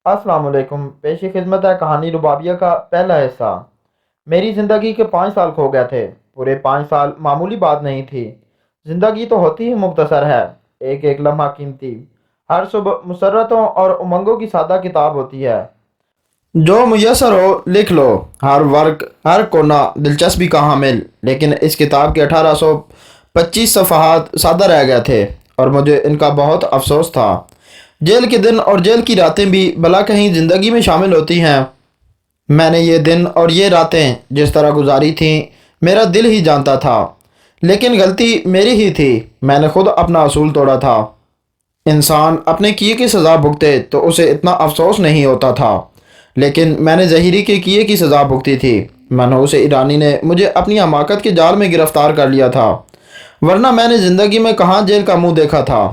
السلام علیکم۔ پیش خدمت ہے کہانی ربابیہ کا پہلا حصہ۔ میری زندگی کے 5 سال کھو گئے تھے۔ پورے 5 سال معمولی بات نہیں تھی۔ زندگی تو ہوتی ہی مختصر ہے، ایک ایک لمحہ قیمتی۔ ہر صبح مسرتوں اور امنگوں کی سادہ کتاب ہوتی ہے۔ جو میسر ہو لکھ لو، ہر ورق ہر کونا دلچسپی کا حامل۔ لیکن اس کتاب کے 1825 صفحات سادہ رہ گئے تھے اور مجھے ان کا بہت افسوس تھا۔ جیل کے دن اور جیل کی راتیں بھی بلا کہیں زندگی میں شامل ہوتی ہیں۔ میں نے یہ دن اور یہ راتیں جس طرح گزاری تھیں میرا دل ہی جانتا تھا، لیکن غلطی میری ہی تھی۔ میں نے خود اپنا اصول توڑا تھا۔ انسان اپنے کیے کی سزا بھگتے تو اسے اتنا افسوس نہیں ہوتا تھا، لیکن میں نے ظہیری کے کیے کی سزا بھگتی تھی۔ منحوس ایرانی نے مجھے اپنی حماقت کے جال میں گرفتار کر لیا تھا، ورنہ میں نے زندگی میں کہاں جیل کا منہ دیکھا تھا۔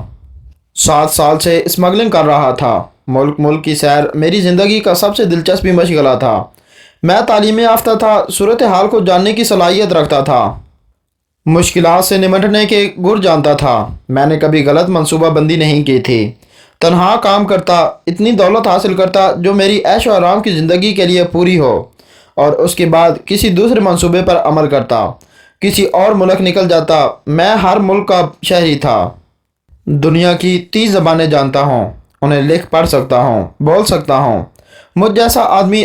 7 سال سے اسمگلنگ کر رہا تھا۔ ملک ملک کی سیر میری زندگی کا سب سے دلچسپی مشغلہ تھا۔ میں تعلیم یافتہ تھا، صورتحال کو جاننے کی صلاحیت رکھتا تھا، مشکلات سے نمٹنے کے گر جانتا تھا۔ میں نے کبھی غلط منصوبہ بندی نہیں کی تھی۔ تنہا کام کرتا، اتنی دولت حاصل کرتا جو میری عیش و آرام کی زندگی کے لیے پوری ہو، اور اس کے بعد کسی دوسرے منصوبے پر عمل کرتا، کسی اور ملک نکل جاتا۔ میں ہر ملک کا شہری تھا، دنیا کی 30 زبانیں جانتا ہوں، انہیں لکھ پڑھ سکتا ہوں، بول سکتا ہوں۔ مجھ جیسا آدمی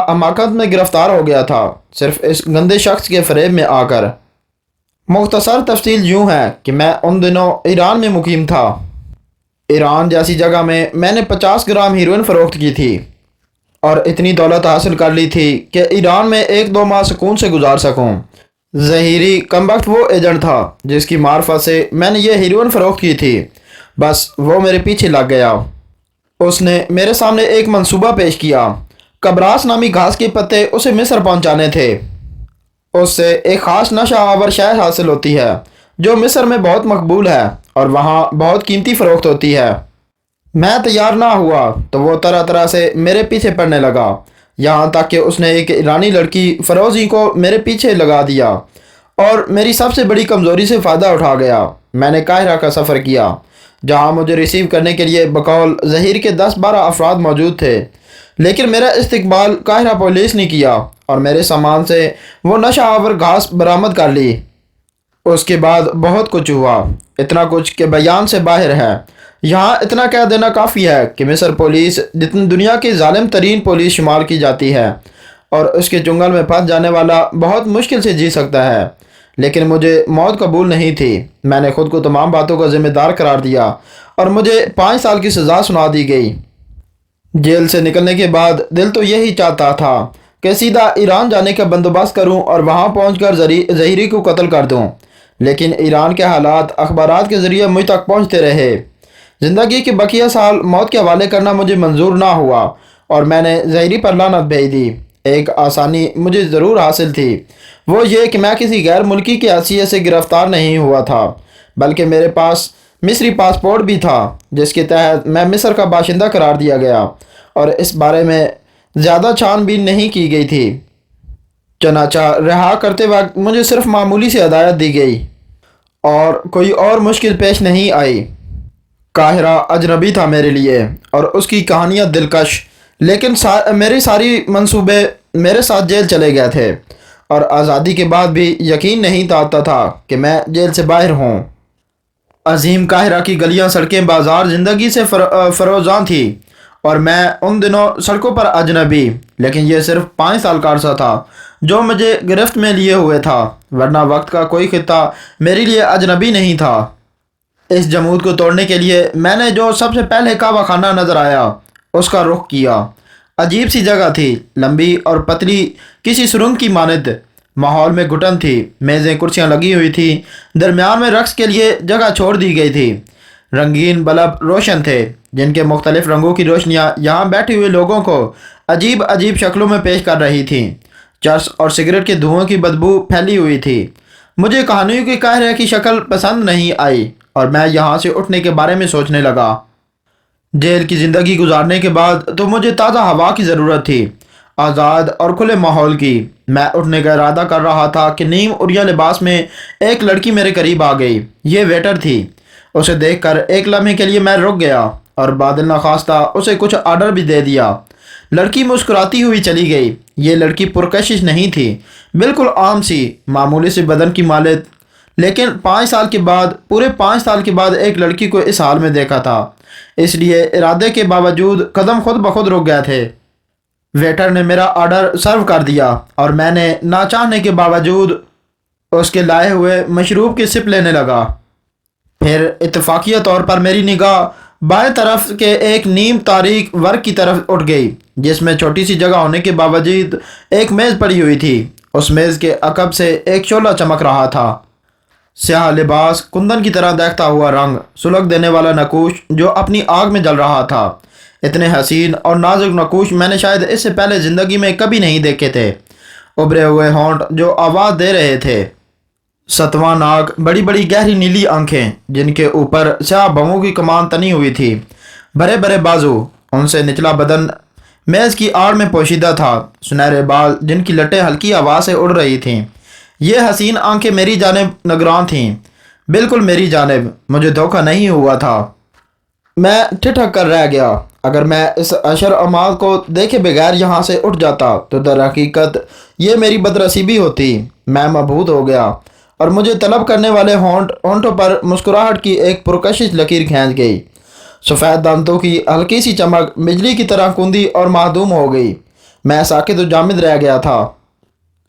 حماقت میں گرفتار ہو گیا تھا، صرف اس گندے شخص کے فریب میں آ کر۔ مختصر تفصیل یوں ہے کہ میں ان دنوں ایران میں مقیم تھا۔ ایران جیسی جگہ میں نے 50 گرام ہیروئن فروخت کی تھی اور اتنی دولت حاصل کر لی تھی کہ ایران میں 1-2 ماہ سکون سے گزار سکوں۔ ظہیری کمبخت وہ ایجنٹ تھا جس کی معرفت سے میں نے یہ ہیروئن فروخت کی تھی، بس وہ میرے پیچھے لگ گیا۔ اس نے میرے سامنے ایک منصوبہ پیش کیا۔ قبراس نامی گھاس کے پتے اسے مصر پہنچانے تھے۔ اس سے ایک خاص نشہ آور شہد حاصل ہوتی ہے جو مصر میں بہت مقبول ہے اور وہاں بہت قیمتی فروخت ہوتی ہے۔ میں تیار نہ ہوا تو وہ طرح طرح سے میرے پیچھے پڑنے لگا، یہاں تک کہ اس نے ایک ایرانی لڑکی فروزی کو میرے پیچھے لگا دیا اور میری سب سے بڑی کمزوری سے فائدہ اٹھا گیا۔ میں نے قاہرہ کا سفر کیا، جہاں مجھے ریسیو کرنے کے لیے بقول ظہیر کے 10-12 افراد موجود تھے، لیکن میرا استقبال قاہرہ پولیس نے کیا اور میرے سامان سے وہ نشہ آور گھاس برآمد کر لی۔ اس کے بعد بہت کچھ ہوا، اتنا کچھ کہ بیان سے باہر ہے۔ یہاں اتنا کہہ دینا کافی ہے کہ مصر پولیس جتنی دنیا کی ظالم ترین پولیس شمار کی جاتی ہے، اور اس کے چنگل میں پھنس جانے والا بہت مشکل سے جی سکتا ہے، لیکن مجھے موت قبول نہیں تھی۔ میں نے خود کو تمام باتوں کا ذمہ دار قرار دیا اور مجھے 5 سال کی سزا سنا دی گئی۔ جیل سے نکلنے کے بعد دل تو یہی چاہتا تھا کہ سیدھا ایران جانے کا بندوبست کروں اور وہاں پہنچ کر ظہیری کو قتل کر دوں، لیکن ایران کے حالات اخبارات کے ذریعے مجھ تک پہنچتے رہے۔ زندگی کے بقیہ سال موت کے حوالے کرنا مجھے منظور نہ ہوا اور میں نے ظہیری پر لعنت بھیج دی۔ ایک آسانی مجھے ضرور حاصل تھی، وہ یہ کہ میں کسی غیر ملکی کی حیثیت سے گرفتار نہیں ہوا تھا، بلکہ میرے پاس مصری پاسپورٹ بھی تھا جس کے تحت میں مصر کا باشندہ قرار دیا گیا، اور اس بارے میں زیادہ چھان بین نہیں کی گئی تھی۔ چنانچہ رہا کرتے وقت مجھے صرف معمولی سی ہدایت دی گئی اور کوئی اور مشکل پیش نہیں آئی۔ قاہرہ اجنبی تھا میرے لیے اور اس کی کہانیاں دلکش، لیکن میری ساری منصوبے میرے ساتھ جیل چلے گئے تھے، اور آزادی کے بعد بھی یقین نہیں آتا تھا کہ میں جیل سے باہر ہوں۔ عظیم قاہرہ کی گلیاں، سڑکیں، بازار زندگی سے فروزاں تھی اور میں ان دنوں سڑکوں پر اجنبی، لیکن یہ صرف 5 سال کا عرصہ تھا جو مجھے گرفت میں لیے ہوئے تھا، ورنہ وقت کا کوئی خطہ میرے لیے اجنبی نہیں تھا۔ اس جمود کو توڑنے کے لیے میں نے جو سب سے پہلے کعبہ خانہ نظر آیا اس کا رخ کیا۔ عجیب سی جگہ تھی، لمبی اور پتلی کسی سرنگ کی مانند۔ ماحول میں گھٹن تھی، میزیں کرسیاں لگی ہوئی تھیں، درمیان میں رقص کے لیے جگہ چھوڑ دی گئی تھی۔ رنگین بلب روشن تھے جن کے مختلف رنگوں کی روشنیاں یہاں بیٹھے ہوئے لوگوں کو عجیب عجیب شکلوں میں پیش کر رہی تھیں۔ چرس اور سگریٹ کے دھوؤں کی بدبو پھیلی ہوئی تھی۔ مجھے کہانیوں کے قاہرہ کی شکل پسند نہیں آئی اور میں یہاں سے اٹھنے کے بارے میں سوچنے لگا۔ جیل کی زندگی گزارنے کے بعد تو مجھے تازہ ہوا کی ضرورت تھی، آزاد اور کھلے ماحول کی۔ میں اٹھنے کا ارادہ کر رہا تھا کہ نیم عریاں لباس میں ایک لڑکی میرے قریب آ گئی۔ یہ ویٹر تھی۔ اسے دیکھ کر ایک لمحے کے لیے میں رک گیا اور بادل نخواستہ اسے کچھ آرڈر بھی دے دیا۔ لڑکی مسکراتی ہوئی چلی گئی۔ یہ لڑکی پرکشش نہیں تھی، بالکل عام سی معمولی سے بدن کی مالک، لیکن 5 سال کے بعد، پورے 5 سال کے بعد ایک لڑکی کو اس حال میں دیکھا تھا، اس لیے ارادے کے باوجود قدم خود بخود رک گئے تھے۔ ویٹر نے میرا آرڈر سرو کر دیا اور میں نے نہ چاہنے کے باوجود اس کے لائے ہوئے مشروب کی سپ لینے لگا۔ پھر اتفاقیہ طور پر میری نگاہ بائیں طرف کے ایک نیم تاریک ورق کی طرف اٹھ گئی، جس میں چھوٹی سی جگہ ہونے کے باوجود ایک میز پڑی ہوئی تھی۔ اس میز کے عقب سے ایک شعلہ چمک رہا تھا، سیاہ لباس، کندن کی طرح دیکھتا ہوا رنگ، سلگ دینے والا نقوش جو اپنی آگ میں جل رہا تھا۔ اتنے حسین اور نازک نقوش میں نے شاید اس سے پہلے زندگی میں کبھی نہیں دیکھے تھے۔ ابھرے ہوئے ہونٹ جو آواز دے رہے تھے، ستواں ناک، بڑی بڑی گہری نیلی آنکھیں جن کے اوپر سیاہ بموں کی کمان تنی ہوئی تھی، بڑے بڑے بازو، ان سے نچلا بدن میز کی آڑ میں پوشیدہ تھا، سنہرے بال جن کی لٹیں ہلکی آواز سے اڑ رہی تھیں۔ یہ حسین آنکھیں میری جانب نگران تھیں، بالکل میری جانب۔ مجھے دھوکہ نہیں ہوا تھا۔ میں ٹھٹک کر رہ گیا۔ اگر میں اس اشر امال کو دیکھے بغیر یہاں سے اٹھ جاتا تو در حقیقت یہ میری بدنصیبی ہوتی۔ میں مبہوت ہو گیا اور مجھے طلب کرنے والے ہونٹوں پر مسکراہٹ کی ایک پرکشش لکیر کھینچ گئی۔ سفید دانتوں کی ہلکی سی چمک بجلی کی طرح کندی اور معدوم ہو گئی۔ میں ساکت و جامد رہ گیا تھا۔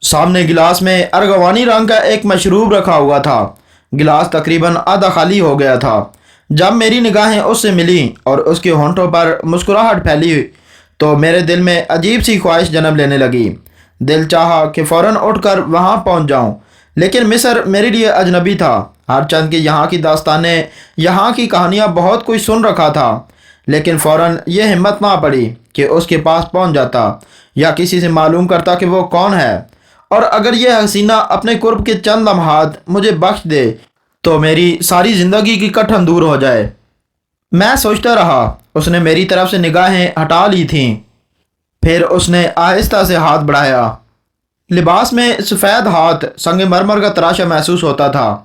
سامنے گلاس میں ارغوانی رنگ کا ایک مشروب رکھا ہوا تھا۔ گلاس تقریباً آدھا خالی ہو گیا تھا۔ جب میری نگاہیں اس سے ملیں اور اس کے ہونٹوں پر مسکراہٹ پھیلی تو میرے دل میں عجیب سی خواہش جنم لینے لگی۔ دل چاہا کہ فوراً اٹھ کر وہاں پہنچ جاؤں، لیکن مصر میرے لیے اجنبی تھا۔ ہر چند کی یہاں کی داستانیں، یہاں کی کہانیاں بہت کچھ سن رکھا تھا، لیکن فوراً یہ ہمت نہ پڑی کہ اس کے پاس پہنچ جاتا یا کسی سے معلوم کرتا کہ وہ کون ہے، اور اگر یہ حسینہ اپنے قرب کے چند لمحات مجھے بخش دے تو میری ساری زندگی کی کٹھن دور ہو جائے۔ میں سوچتا رہا۔ اس نے میری طرف سے نگاہیں ہٹا لی تھیں، پھر اس نے آہستہ سے ہاتھ بڑھایا۔ لباس میں سفید ہاتھ، سنگ مرمر کا تراشا محسوس ہوتا تھا۔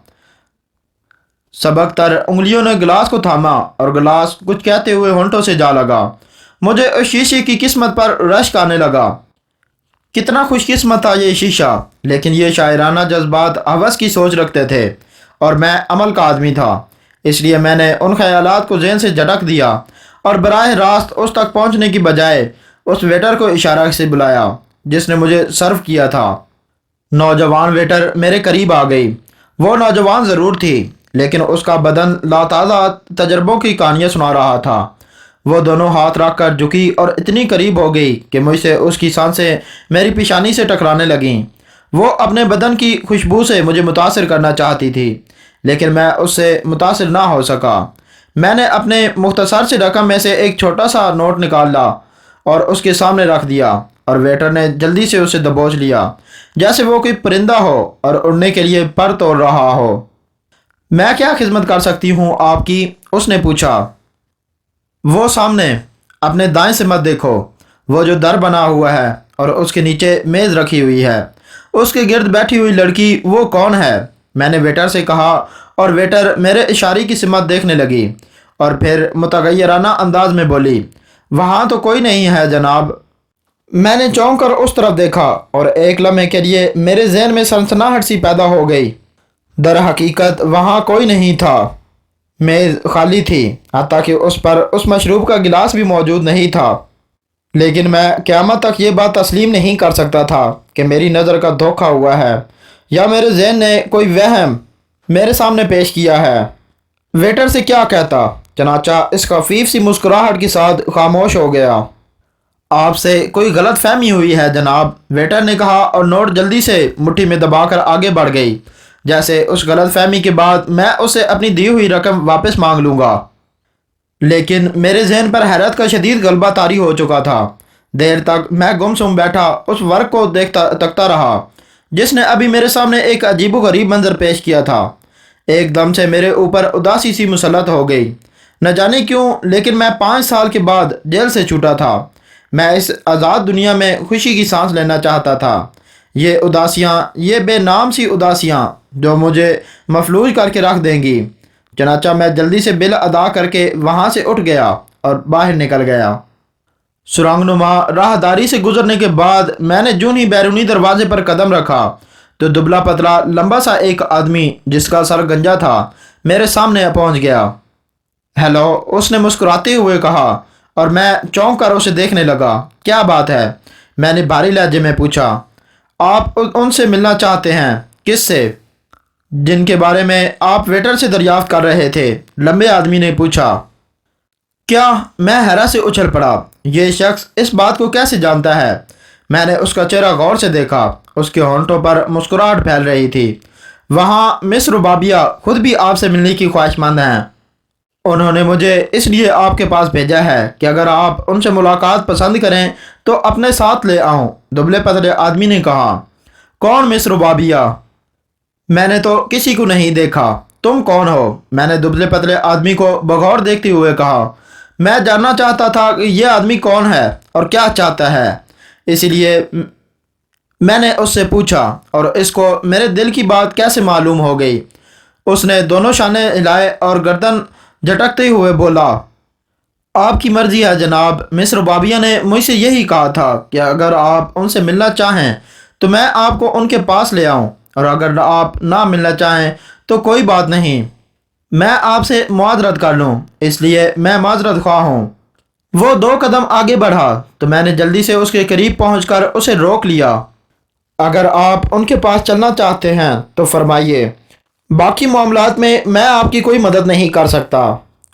سبک تر انگلیوں نے گلاس کو تھاما اور گلاس کچھ کہتے ہوئے ہونٹوں سے جا لگا۔ مجھے اس شیشے کی قسمت پر رشک آنے لگا۔ کتنا خوش قسمت تھا یہ شیشہ، لیکن یہ شاعرانہ جذبات ہوس کی سوچ رکھتے تھے اور میں عمل کا آدمی تھا، اس لیے میں نے ان خیالات کو ذہن سے جھٹک دیا اور براہ راست اس تک پہنچنے کی بجائے اس ویٹر کو اشارہ سے بلایا جس نے مجھے سرو کیا تھا۔ نوجوان ویٹر میرے قریب آ گئی۔ وہ نوجوان ضرور تھی، لیکن اس کا بدن لاتعداد تجربوں کی کہانیاں سنا رہا تھا۔ وہ دونوں ہاتھ رکھ کر جھکی اور اتنی قریب ہو گئی کہ مجھ سے اس کی سانسیں میری پیشانی سے ٹکرانے لگیں۔ وہ اپنے بدن کی خوشبو سے مجھے متاثر کرنا چاہتی تھی، لیکن میں اس سے متاثر نہ ہو سکا۔ میں نے اپنے مختصر سے رقم میں سے ایک چھوٹا سا نوٹ نکالا اور اس کے سامنے رکھ دیا، اور ویٹر نے جلدی سے اسے دبوچ لیا جیسے وہ کوئی پرندہ ہو اور اڑنے کے لیے پر توڑ رہا ہو۔ میں کیا خدمت کر سکتی ہوں آپ کی؟ اس نے پوچھا۔ وہ سامنے، اپنے دائیں سے مت دیکھو، وہ جو در بنا ہوا ہے اور اس کے نیچے میز رکھی ہوئی ہے، اس کے گرد بیٹھی ہوئی لڑکی وہ کون ہے؟ میں نے ویٹر سے کہا اور ویٹر میرے اشارے کی سمت دیکھنے لگی اور پھر متغیرانہ انداز میں بولی، وہاں تو کوئی نہیں ہے جناب۔ میں نے چونک کر اس طرف دیکھا اور ایک لمحے کے لیے میرے ذہن میں سنسناہٹ سی پیدا ہو گئی۔ در حقیقت وہاں کوئی نہیں تھا، میز خالی تھی، حتیٰ کہ اس پر اس مشروب کا گلاس بھی موجود نہیں تھا۔ لیکن میں قیامت تک یہ بات تسلیم نہیں کر سکتا تھا کہ میری نظر کا دھوکہ ہوا ہے یا میرے ذہن نے کوئی وہم میرے سامنے پیش کیا ہے۔ ویٹر سے کیا کہتا، چنانچہ اس خفیف سی مسکراہٹ کے ساتھ خاموش ہو گیا۔ آپ سے کوئی غلط فہمی ہوئی ہے جناب، ویٹر نے کہا اور نوٹ جلدی سے مٹھی میں دبا کر آگے بڑھ گئی، جیسے اس غلط فہمی کے بعد میں اسے اپنی دی ہوئی رقم واپس مانگ لوں گا۔ لیکن میرے ذہن پر حیرت کا شدید غلبہ طاری ہو چکا تھا۔ دیر تک میں گم سم بیٹھا اس ورق کو تکتا رہا جس نے ابھی میرے سامنے ایک عجیب و غریب منظر پیش کیا تھا۔ ایک دم سے میرے اوپر اداسی سی مسلط ہو گئی، نہ جانے کیوں، لیکن میں 5 سال کے بعد جیل سے چھوٹا تھا۔ میں اس آزاد دنیا میں خوشی کی سانس لینا چاہتا تھا۔ یہ اداسیاں، یہ بے نام سی اداسیاں جو مجھے مفلوج کر کے رکھ دیں گی۔ چنانچہ میں جلدی سے بل ادا کر کے وہاں سے اٹھ گیا اور باہر نکل گیا۔ سرنگنما راہداری سے گزرنے کے بعد میں نے جوں ہی بیرونی دروازے پر قدم رکھا تو دبلا پتلا لمبا سا ایک آدمی جس کا سر گنجا تھا میرے سامنے پہنچ گیا۔ ہیلو، اس نے مسکراتے ہوئے کہا اور میں چونک کر اسے دیکھنے لگا۔ کیا بات ہے؟ میں نے بھاری لہجے میں پوچھا۔ آپ ان سے ملنا چاہتے ہیں؟ کس سے؟ جن کے بارے میں آپ ویٹر سے دریافت کر رہے تھے، لمبے آدمی نے پوچھا۔ کیا؟ میں حیرت سے اچھل پڑا۔ یہ شخص اس بات کو کیسے جانتا ہے؟ میں نے اس کا چہرہ غور سے دیکھا۔ اس کے ہونٹوں پر مسکراہٹ پھیل رہی تھی۔ وہاں مس ربابیہ خود بھی آپ سے ملنے کی خواہش مند ہیں۔ انہوں نے مجھے اس لیے آپ کے پاس بھیجا ہے کہ اگر آپ ان سے ملاقات پسند کریں تو اپنے ساتھ لے آؤں، دبلے پتلے آدمی نے کہا۔ کون مس ربابیہ؟ میں نے تو کسی کو نہیں دیکھا۔ تم کون ہو؟ میں نے دبلے پتلے آدمی کو بغور دیکھتے ہوئے کہا۔ میں جاننا چاہتا تھا کہ یہ آدمی کون ہے اور کیا چاہتا ہے، اسی لیے میں نے اس سے پوچھا، اور اس کو میرے دل کی بات کیسے معلوم ہو گئی؟ اس نے دونوں شانے ہلائے اور گردن جھٹکتے ہوئے بولا۔ آپ کی مرضی ہے جناب، مس ربابیہ نے مجھ سے یہی کہا تھا کہ اگر آپ ان سے ملنا چاہیں تو میں آپ کو ان کے پاس لے آؤں، اور اگر آپ نہ ملنا چاہیں تو کوئی بات نہیں، میں آپ سے معذرت کر لوں، اس لیے میں معذرت خواہ ہوں۔ وہ 2 قدم آگے بڑھا تو میں نے جلدی سے اس کے قریب پہنچ کر اسے روک لیا۔ اگر آپ ان کے پاس چلنا چاہتے ہیں تو فرمائیے، باقی معاملات میں میں آپ کی کوئی مدد نہیں کر سکتا۔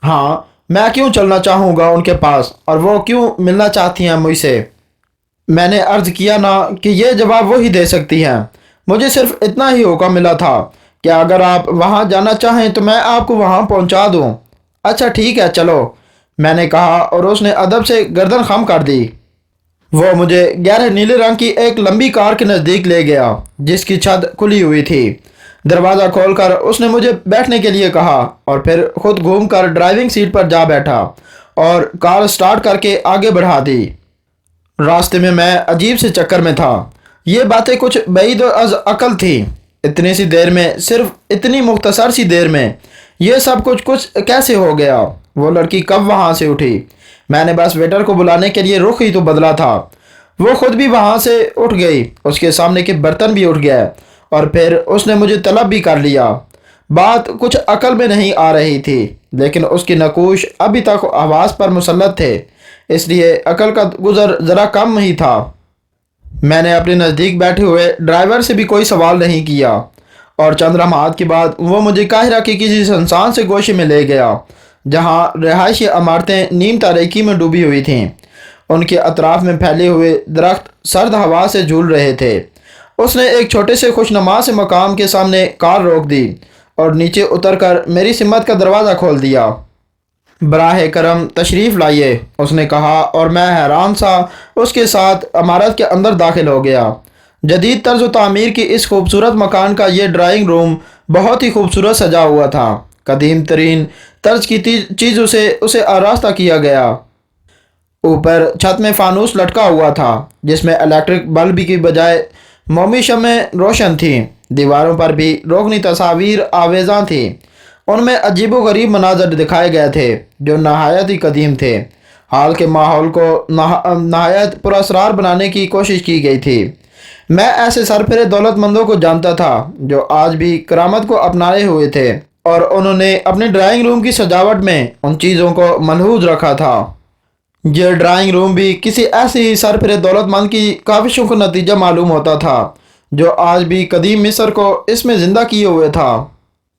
ہاں، میں کیوں چلنا چاہوں گا ان کے پاس، اور وہ کیوں ملنا چاہتی ہیں مجھ سے؟ میں نے عرض کیا نا کہ یہ جواب وہی دے سکتی ہیں۔ مجھے صرف اتنا ہی حکم ملا تھا کہ اگر آپ وہاں جانا چاہیں تو میں آپ کو وہاں پہنچا دوں۔ اچھا ٹھیک ہے، چلو، میں نے کہا، اور اس نے ادب سے گردن خم کر دی۔ وہ مجھے گہرے نیلے رنگ کی ایک لمبی کار کے نزدیک لے گیا جس کی چھت کھلی ہوئی تھی۔ دروازہ کھول کر اس نے مجھے بیٹھنے کے لیے کہا اور پھر خود گھوم کر ڈرائیونگ سیٹ پر جا بیٹھا اور کار سٹارٹ کر کے آگے بڑھا دی۔ راستے میں عجیب سے چکر میں تھا۔ یہ باتیں کچھ بعید از عقل تھی۔ اتنی سی دیر میں، صرف اتنی مختصر سی دیر میں یہ سب کچھ کیسے ہو گیا؟ وہ لڑکی کب وہاں سے اٹھی؟ میں نے بس ویٹر کو بلانے کے لیے رخ ہی تو بدلا تھا۔ وہ خود بھی وہاں سے اٹھ گئی، اس کے سامنے کے برتن بھی اٹھ گئے، اور پھر اس نے مجھے طلب بھی کر لیا۔ بات کچھ عقل میں نہیں آ رہی تھی، لیکن اس کی نقوش ابھی تک حواس پر مسلط تھے، اس لیے عقل کا گزر ذرا کم ہی تھا۔ میں نے اپنے نزدیک بیٹھے ہوئے ڈرائیور سے بھی کوئی سوال نہیں کیا، اور چند لمحات کے بعد وہ مجھے قاہرہ کی کسی سنسان سے گوشے میں لے گیا جہاں رہائشی عمارتیں نیم تاریکی میں ڈوبی ہوئی تھیں۔ ان کے اطراف میں پھیلے ہوئے درخت سرد ہوا سے جھول رہے تھے۔ اس نے ایک چھوٹے سے خوشنما سے مقام کے سامنے کار روک دی اور نیچے اتر کر میری سمت کا دروازہ کھول دیا۔ براہ کرم تشریف لائیے، اس نے کہا، اور میں حیران سا اس کے ساتھ عمارت کے اندر داخل ہو گیا۔ جدید طرز و تعمیر کی اس خوبصورت مکان کا یہ ڈرائنگ روم بہت ہی خوبصورت سجا ہوا تھا۔ قدیم ترین طرز کی چیزوں سے اسے آراستہ کیا گیا۔ اوپر چھت میں فانوس لٹکا ہوا تھا جس میں الیکٹرک بلب کی بجائے مومی شمعیں روشن تھیں۔ دیواروں پر بھی روغنی تصاویر آویزاں تھیں۔ ان میں عجیب و غریب مناظر دکھائے گئے تھے جو نہایت ہی قدیم تھے۔ حال کے ماحول کو نہایت پراسرار بنانے کی کوشش کی گئی تھی۔ میں ایسے سرفرے دولت مندوں کو جانتا تھا جو آج بھی کرامت کو اپنائے ہوئے تھے، اور انہوں نے اپنے ڈرائنگ روم کی سجاوٹ میں ان چیزوں کو ملحوظ رکھا تھا۔ یہ ڈرائنگ روم بھی کسی ایسی ہی سرفرے دولت مند کی کاوشوں کا نتیجہ معلوم ہوتا تھا جو آج بھی قدیم مصر کو اس میں زندہ کیے ہوئے تھا۔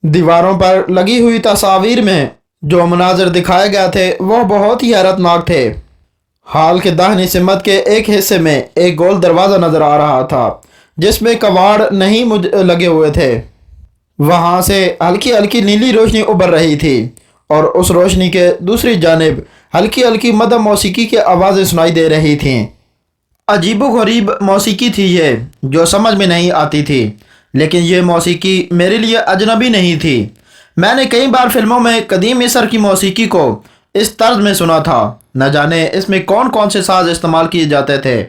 دیواروں پر لگی ہوئی تصاویر میں جو مناظر دکھائے گئے تھے وہ بہت ہی حیرت ناک تھے۔ ہال کے داہنی سمت کے ایک حصے میں ایک گول دروازہ نظر آ رہا تھا جس میں کواڑ نہیں لگے ہوئے تھے۔ وہاں سے ہلکی ہلکی نیلی روشنی ابھر رہی تھی، اور اس روشنی کے دوسری جانب ہلکی ہلکی مدھم موسیقی کی آوازیں سنائی دے رہی تھیں۔ عجیب و غریب موسیقی تھی یہ، جو سمجھ میں نہیں آتی تھی، لیکن یہ موسیقی میرے لیے اجنبی نہیں تھی۔ میں نے کئی بار فلموں میں قدیم مصر کی موسیقی کو اس طرز میں سنا تھا، نہ جانے اس میں کون کون سے ساز استعمال کیے جاتے تھے۔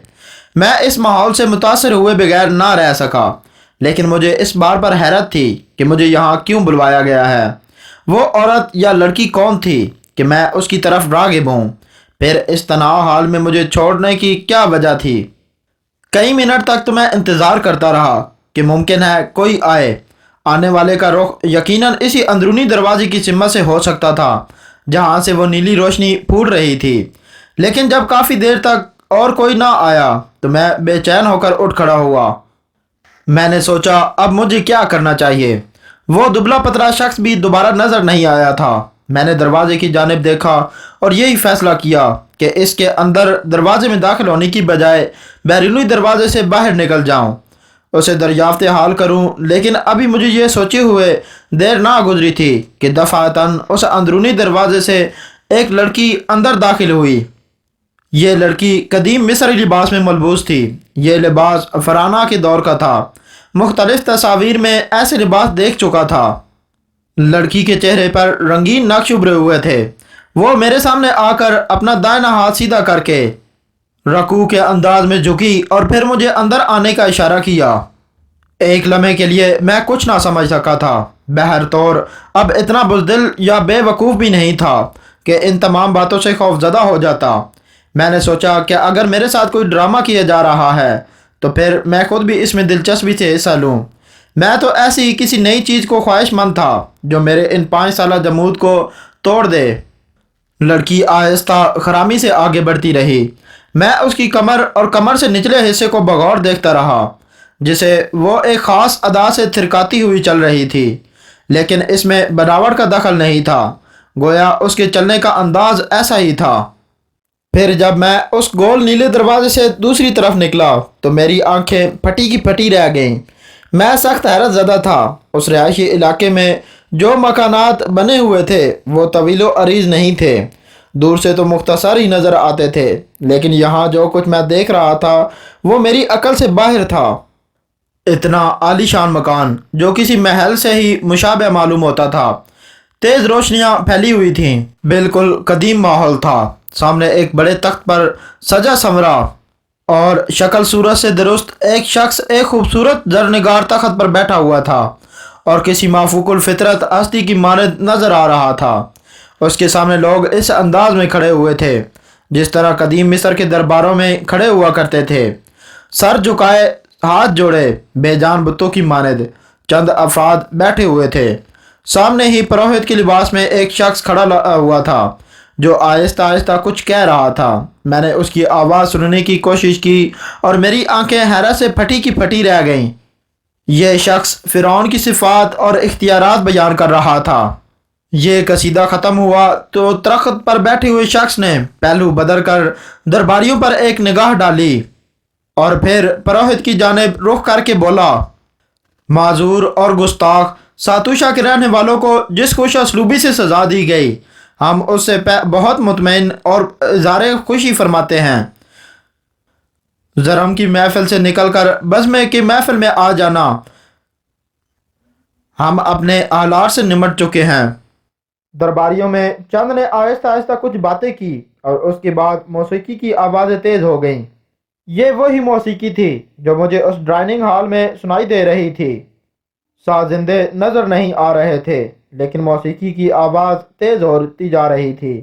میں اس ماحول سے متاثر ہوئے بغیر نہ رہ سکا، لیکن مجھے اس بات پر حیرت تھی کہ مجھے یہاں کیوں بلوایا گیا ہے۔ وہ عورت یا لڑکی کون تھی؟ کہ میں اس کی طرف راغب ہوں۔ پھر اس تنہا حال میں مجھے چھوڑنے کی کیا وجہ تھی؟ کئی منٹ تک تو میں انتظار کرتا رہا کہ ممکن ہے کوئی آئے۔ آنے والے کا رخ یقیناً اسی اندرونی دروازے کی سمت سے ہو سکتا تھا جہاں سے وہ نیلی روشنی پھوٹ رہی تھی، لیکن جب کافی دیر تک اور کوئی نہ آیا تو میں بے چین ہو کر اٹھ کھڑا ہوا۔ میں نے سوچا اب مجھے کیا کرنا چاہیے۔ وہ دبلا پتلا شخص بھی دوبارہ نظر نہیں آیا تھا۔ میں نے دروازے کی جانب دیکھا اور یہی فیصلہ کیا کہ اس کے اندر دروازے میں داخل ہونے کی بجائے بیرونی دروازے سے باہر نکل جاؤں، اسے دریافت حال کروں۔ لیکن ابھی مجھے یہ سوچے ہوئے دیر نہ گزری تھی کہ دفعتاً اس اندرونی دروازے سے ایک لڑکی اندر داخل ہوئی۔ یہ لڑکی قدیم مصری لباس میں ملبوس تھی۔ یہ لباس فرعونہ کے دور کا تھا۔ مختلف تصاویر میں ایسے لباس دیکھ چکا تھا۔ لڑکی کے چہرے پر رنگین نقش ابھرے ہوئے تھے۔ وہ میرے سامنے آ کر اپنا دائنا ہاتھ سیدھا کر کے رکوع کے انداز میں جھکی اور پھر مجھے اندر آنے کا اشارہ کیا۔ ایک لمحے کے لیے میں کچھ نہ سمجھ سکا تھا۔ بہرطور اب اتنا بزدل یا بے وقوف بھی نہیں تھا کہ ان تمام باتوں سے خوف زدہ ہو جاتا۔ میں نے سوچا کہ اگر میرے ساتھ کوئی ڈرامہ کیا جا رہا ہے تو پھر میں خود بھی اس میں دلچسپی سے حصہ لوں۔ میں تو ایسی کسی نئی چیز کو خواہش مند تھا جو میرے ان 5 سالہ جمود کو توڑ دے۔ لڑکی آہستہ خرامی سے آگے بڑھتی رہی۔ میں اس کی کمر اور کمر سے نچلے حصے کو بغور دیکھتا رہا جسے وہ ایک خاص ادا سے تھرکاتی ہوئی چل رہی تھی، لیکن اس میں بناوٹ کا دخل نہیں تھا، گویا اس کے چلنے کا انداز ایسا ہی تھا۔ پھر جب میں اس گول نیلے دروازے سے دوسری طرف نکلا تو میری آنکھیں پھٹی کی پھٹی رہ گئیں۔ میں سخت حیرت زدہ تھا۔ اس رہائشی علاقے میں جو مکانات بنے ہوئے تھے وہ طویل و عریض نہیں تھے، دور سے تو مختصر ہی نظر آتے تھے، لیکن یہاں جو کچھ میں دیکھ رہا تھا وہ میری عقل سے باہر تھا۔ اتنا عالی شان مکان جو کسی محل سے ہی مشابہ معلوم ہوتا تھا۔ تیز روشنیاں پھیلی ہوئی تھیں، بالکل قدیم ماحول تھا۔ سامنے ایک بڑے تخت پر سجا سنورا اور شکل صورت سے درست ایک شخص ایک خوبصورت زرنگار تخت پر بیٹھا ہوا تھا اور کسی مافوق الفطرت ہستی کی مانند نظر آ رہا تھا۔ اس کے سامنے لوگ اس انداز میں کھڑے ہوئے تھے جس طرح قدیم مصر کے درباروں میں کھڑے ہوا کرتے تھے، سر جھکائے، ہاتھ جوڑے، بے جان بتوں کی مانند۔ چند افراد بیٹھے ہوئے تھے۔ سامنے ہی پروہت کے لباس میں ایک شخص کھڑا ہوا تھا جو آہستہ آہستہ کچھ کہہ رہا تھا۔ میں نے اس کی آواز سننے کی کوشش کی اور میری آنکھیں حیرت سے پھٹی کی پھٹی رہ گئیں۔ یہ شخص فرعون کی صفات اور اختیارات بیان کر رہا تھا۔ یہ قصیدہ ختم ہوا تو تخت پر بیٹھے ہوئے شخص نے پہلو بدل کر درباریوں پر ایک نگاہ ڈالی اور پھر پروہت کی جانب رخ کر کے بولا، معذور اور گستاخ ساتوشا کے رہنے والوں کو جس خوش اسلوبی سے سزا دی گئی، ہم اس سے بہت مطمئن اور اظہار خوشی فرماتے ہیں۔ زرم کی محفل سے نکل کر بزمے کی محفل میں آ جانا، ہم اپنے حالات سے نمٹ چکے ہیں۔ درباریوں میں چند نے آہستہ آہستہ کچھ باتیں کی اور اس کے بعد موسیقی کی آوازیں تیز ہو گئیں۔ یہ وہی موسیقی تھی جو مجھے اس ڈائننگ ہال میں سنائی دے رہی تھی۔ ساز زندے نظر نہیں آ رہے تھے، لیکن موسیقی کی آواز تیز ہوتی جا رہی تھی،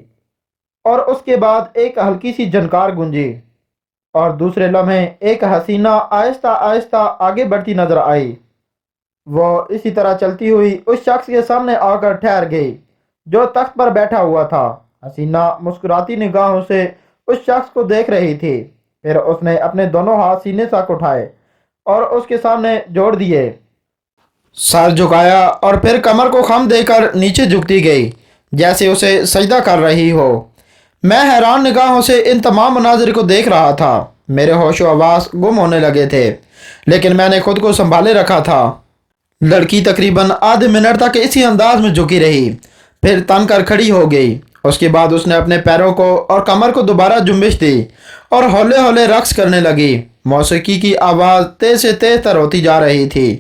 اور اس کے بعد ایک ہلکی سی جھنکار گونجی اور دوسرے لمحے ایک حسینہ آہستہ آہستہ آگے بڑھتی نظر آئی۔ وہ اسی طرح چلتی ہوئی اس شخص کے سامنے آ کر ٹھہر گئی جو تخت پر بیٹھا ہوا تھا۔ حسینہ مسکراتی نگاہوں سے اس شخص کو دیکھ رہی تھی، پھر اس نے اپنے دونوں ہاتھ سینے تک اٹھائے اور اس کے سامنے جوڑ دیے، سر جھکایا اور پھر کمر کو خم دے کر نیچے جھکتی گئی جیسے اسے سجدہ کر رہی ہو۔ میں حیران نگاہوں سے ان تمام مناظر کو دیکھ رہا تھا۔ میرے ہوش و حواس گم ہونے لگے تھے، لیکن میں نے خود کو سنبھالے رکھا تھا۔ لڑکی تقریباً آدھے منٹ تک اسی انداز میں جھکی رہی، پھر تن کر کھڑی ہو گئی۔ اس کے بعد اس نے اپنے پیروں کو اور کمر کو دوبارہ جنبش دی اور ہولے ہولے رقص کرنے لگی۔ موسیقی کی آواز تیز سے تیز تر ہوتی جا رہی تھی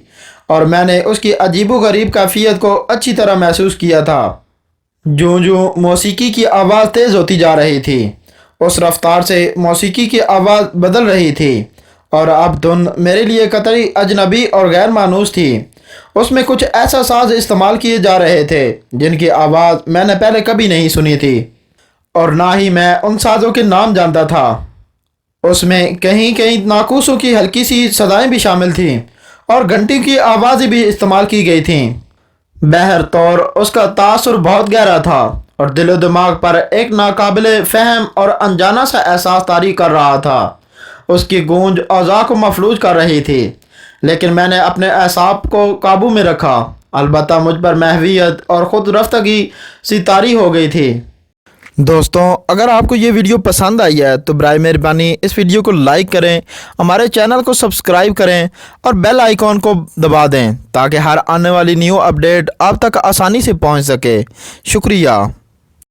اور میں نے اس کی عجیب و غریب کیفیت کو اچھی طرح محسوس کیا تھا۔ جوں جوں موسیقی کی آواز تیز ہوتی جا رہی تھی، اس رفتار سے موسیقی کی آواز بدل رہی تھی، اور اب دھن میرے لیے قطعی اجنبی اور غیر مانوس تھی۔ اس میں کچھ ایسا ساز استعمال کیے جا رہے تھے جن کی آواز میں نے پہلے کبھی نہیں سنی تھی، اور نہ ہی میں ان سازوں کے نام جانتا تھا۔ اس میں کہیں کہیں ناقوسوں کی ہلکی سی صدائیں بھی شامل تھیں اور گھنٹی کی آوازیں بھی استعمال کی گئی تھیں۔ بہرطور اس کا تاثر بہت گہرا تھا اور دل و دماغ پر ایک ناقابل فہم اور انجانا سا احساس طاری کر رہا تھا۔ اس کی گونج اعضاء کو مفلوج کر رہی تھی، لیکن میں نے اپنے اعصاب کو قابو میں رکھا، البتہ مجھ پر محویت اور خود رفتگی سی طاری ہو گئی تھی۔ دوستوں، اگر آپ کو یہ ویڈیو پسند آئی ہے تو برائے مہربانی اس ویڈیو کو لائک کریں، ہمارے چینل کو سبسکرائب کریں اور بیل آئیکن کو دبا دیں تاکہ ہر آنے والی نیو اپڈیٹ آپ تک آسانی سے پہنچ سکے۔ شکریہ۔